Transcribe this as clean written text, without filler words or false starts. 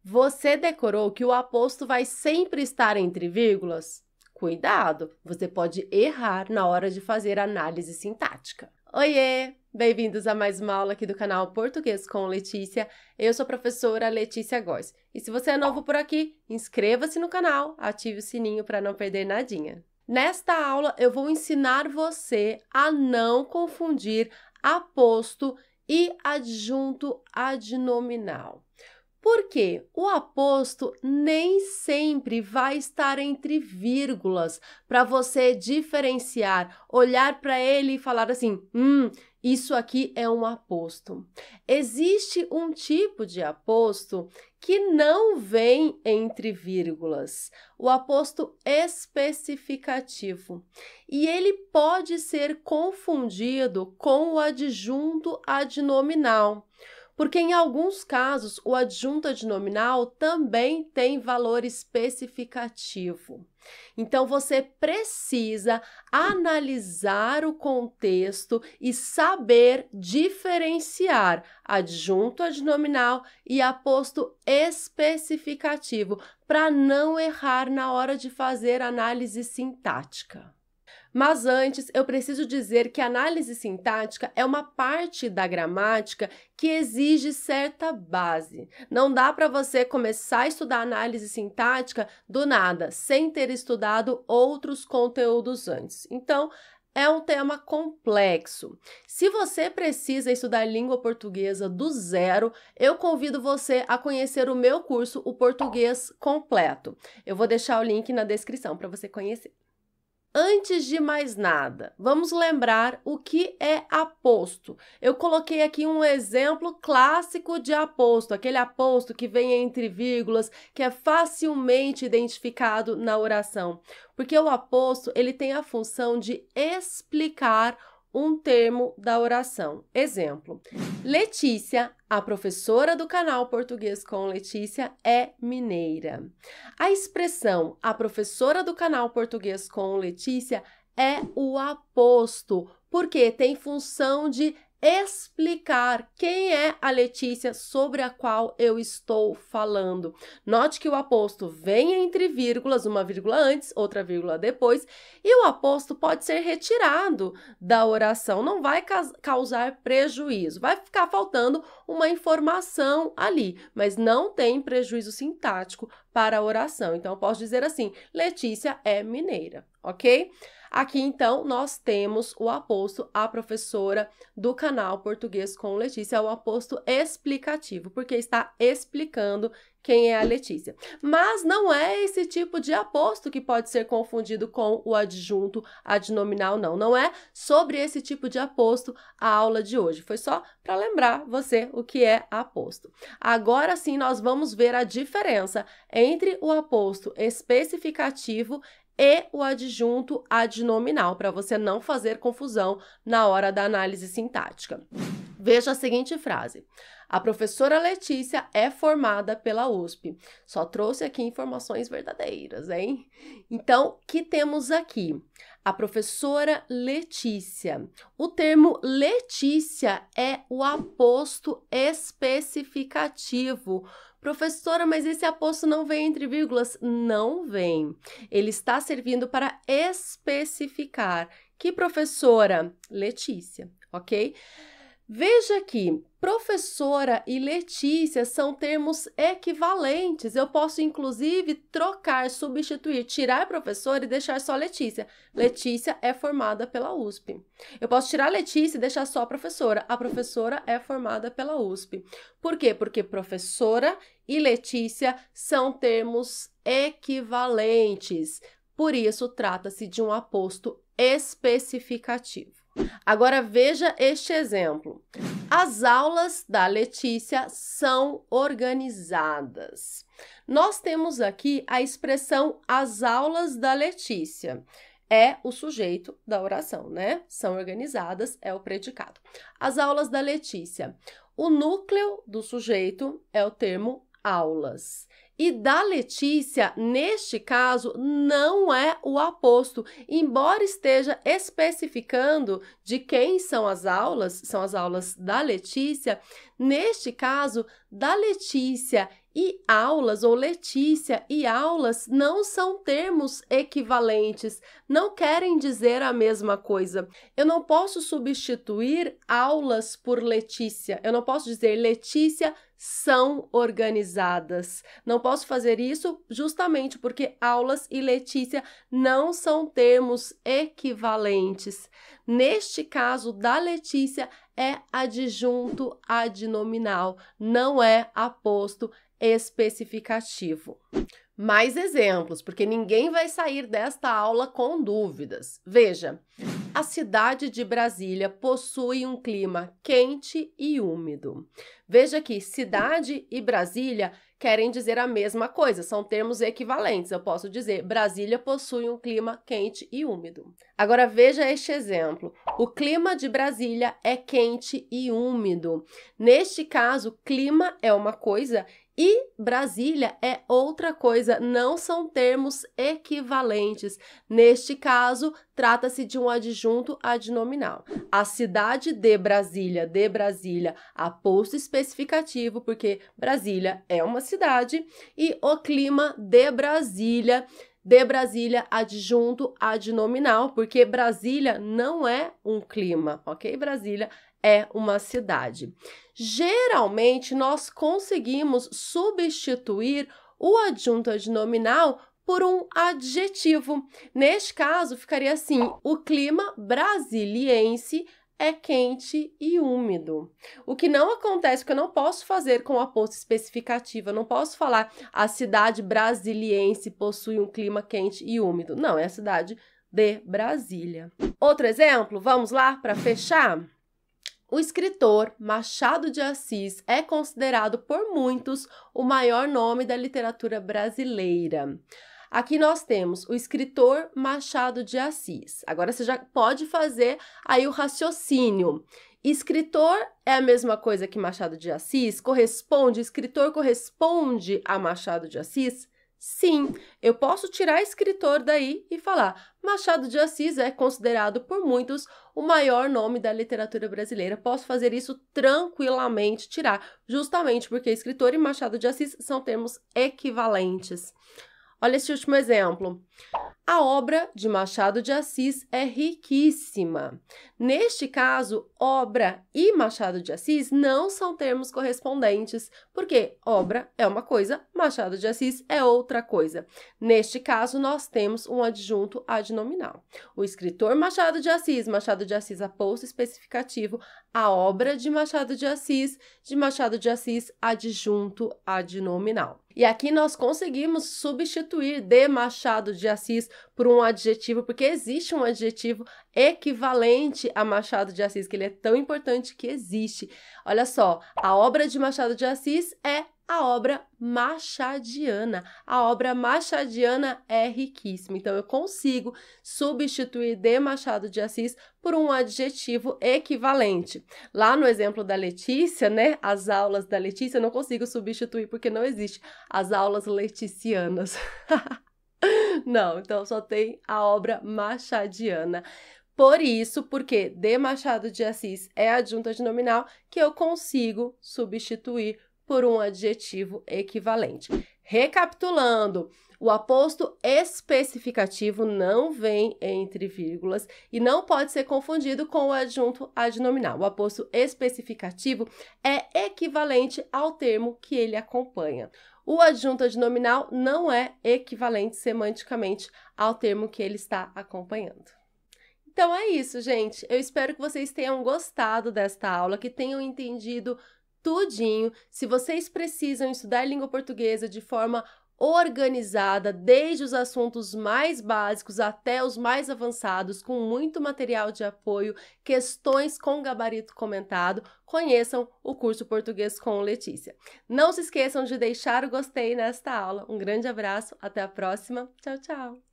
Você decorou que o aposto vai sempre estar entre vírgulas? Cuidado, você pode errar na hora de fazer análise sintática. Oiê! Bem-vindos a mais uma aula aqui do canal Português com Letícia. Eu sou a professora Letícia Góes. E se você é novo por aqui, inscreva-se no canal, ative o sininho para não perder nadinha. Nesta aula, eu vou ensinar você a não confundir aposto e adjunto adnominal. Porque o aposto nem sempre vai estar entre vírgulas para você diferenciar, olhar para ele e falar assim, isso aqui é um aposto. Existe um tipo de aposto que não vem entre vírgulas, o aposto especificativo. E ele pode ser confundido com o adjunto adnominal. Porque em alguns casos o adjunto adnominal também tem valor especificativo. Então você precisa analisar o contexto e saber diferenciar adjunto adnominal e aposto especificativo para não errar na hora de fazer análise sintática. Mas antes, eu preciso dizer que a análise sintática é uma parte da gramática que exige certa base. Não dá para você começar a estudar análise sintática do nada, sem ter estudado outros conteúdos antes. Então, é um tema complexo. Se você precisa estudar língua portuguesa do zero, eu convido você a conhecer o meu curso, o Português Completo. Eu vou deixar o link na descrição para você conhecer. Antes de mais nada, vamos lembrar o que é aposto. Eu coloquei aqui um exemplo clássico de aposto, aquele aposto que vem entre vírgulas, que é facilmente identificado na oração. Porque o aposto, ele tem a função de explicar um termo da oração. Exemplo, Letícia, a professora do canal Português com Letícia, é mineira. A expressão a professora do canal Português com Letícia é o aposto, porque tem função de explicar quem é a Letícia sobre a qual eu estou falando. Note que o aposto vem entre vírgulas, uma vírgula antes, outra vírgula depois, e o aposto pode ser retirado da oração, não vai causar prejuízo, vai ficar faltando uma informação ali, mas não tem prejuízo sintático para a oração. Então, eu posso dizer assim, Letícia é mineira, ok? Aqui, então, nós temos o aposto a professora do canal Português com Letícia, é o aposto explicativo, porque está explicando quem é a Letícia. Mas não é esse tipo de aposto que pode ser confundido com o adjunto adnominal, não. Não é sobre esse tipo de aposto a aula de hoje. Foi só para lembrar você o que é aposto. Agora sim, nós vamos ver a diferença entre o aposto especificativo e o adjunto adnominal, para você não fazer confusão na hora da análise sintática. Veja a seguinte frase. A professora Letícia é formada pela USP. Só trouxe aqui informações verdadeiras, hein? Então, o que temos aqui? A professora Letícia. O termo Letícia é o aposto especificativo. Professora, mas esse aposto não vem entre vírgulas? Não vem. Ele está servindo para especificar. Que professora? Letícia, ok? Veja aqui, professora e Letícia são termos equivalentes. Eu posso, inclusive, trocar, substituir, tirar professora e deixar só Letícia. Letícia é formada pela USP. Eu posso tirar Letícia e deixar só professora. A professora é formada pela USP. Por quê? Porque professora e Letícia são termos equivalentes. Por isso, trata-se de um aposto especificativo. Agora, veja este exemplo. As aulas da Letícia são organizadas. Nós temos aqui a expressão as aulas da Letícia. É o sujeito da oração, né? São organizadas, é o predicado. As aulas da Letícia. O núcleo do sujeito é o termo aulas. E da Letícia, neste caso, não é o aposto, embora esteja especificando de quem são as aulas da Letícia, neste caso, da Letícia E aulas ou Letícia e aulas não são termos equivalentes, não querem dizer a mesma coisa. Eu não posso substituir aulas por Letícia, eu não posso dizer Letícia são organizadas. Não posso fazer isso justamente porque aulas e Letícia não são termos equivalentes. Neste caso da Letícia, é adjunto adnominal, não é aposto especificativo. Mais exemplos, porque ninguém vai sair desta aula com dúvidas. Veja, a cidade de Brasília possui um clima quente e úmido. Veja que cidade e Brasília querem dizer a mesma coisa, são termos equivalentes. Eu posso dizer, Brasília possui um clima quente e úmido. Agora veja este exemplo. O clima de Brasília é quente e úmido. Neste caso, clima é uma coisa e Brasília é outra coisa, não são termos equivalentes. Neste caso, trata-se de um adjunto adnominal. A cidade de Brasília, aposto especificativo, porque Brasília é uma cidade, e o clima de Brasília, adjunto adnominal, porque Brasília não é um clima, ok? Brasília é uma cidade. Geralmente, nós conseguimos substituir o adjunto adnominal por um adjetivo. Neste caso, ficaria assim: o clima brasiliense é quente e úmido. O que não acontece, o que eu não posso fazer com o aposto especificativo, eu não posso falar a cidade brasiliense possui um clima quente e úmido. Não, é a cidade de Brasília. Outro exemplo, vamos lá para fechar? O escritor Machado de Assis é considerado por muitos o maior nome da literatura brasileira. Aqui nós temos o escritor Machado de Assis. Agora você já pode fazer aí o raciocínio. Escritor é a mesma coisa que Machado de Assis? Escritor corresponde a Machado de Assis? Sim, eu posso tirar escritor daí e falar Machado de Assis é considerado por muitos o maior nome da literatura brasileira. Posso fazer isso tranquilamente, tirar, justamente porque escritor e Machado de Assis são termos equivalentes. Olha esse último exemplo. A obra de Machado de Assis é riquíssima. Neste caso, obra e Machado de Assis não são termos correspondentes, porque obra é uma coisa, Machado de Assis é outra coisa. Neste caso, nós temos um adjunto adnominal. O escritor Machado de Assis aposto especificativo, a obra de Machado de Assis adjunto adnominal. E aqui nós conseguimos substituir de Machado de Assis por um adjetivo, porque existe um adjetivo equivalente a Machado de Assis, que ele é tão importante que existe. Olha só, a obra de Machado de Assis é a obra machadiana. A obra machadiana é riquíssima. Então, eu consigo substituir de Machado de Assis por um adjetivo equivalente. Lá no exemplo da Letícia, né? As aulas da Letícia, eu não consigo substituir porque não existe as aulas leticianas. Não, então só tem a obra machadiana. Por isso, porque de Machado de Assis é adjunto adnominal, que eu consigo substituir por um adjetivo equivalente. Recapitulando, o aposto especificativo não vem entre vírgulas e não pode ser confundido com o adjunto adnominal. O aposto especificativo é equivalente ao termo que ele acompanha. O adjunto adnominal não é equivalente semanticamente ao termo que ele está acompanhando. Então é isso, gente. Eu espero que vocês tenham gostado desta aula, que tenham entendido tudinho. Se vocês precisam estudar língua portuguesa de forma organizada, desde os assuntos mais básicos até os mais avançados, com muito material de apoio, questões com gabarito comentado, conheçam o curso Português com Letícia. Não se esqueçam de deixar o gostei nesta aula. Um grande abraço, até a próxima. Tchau, tchau!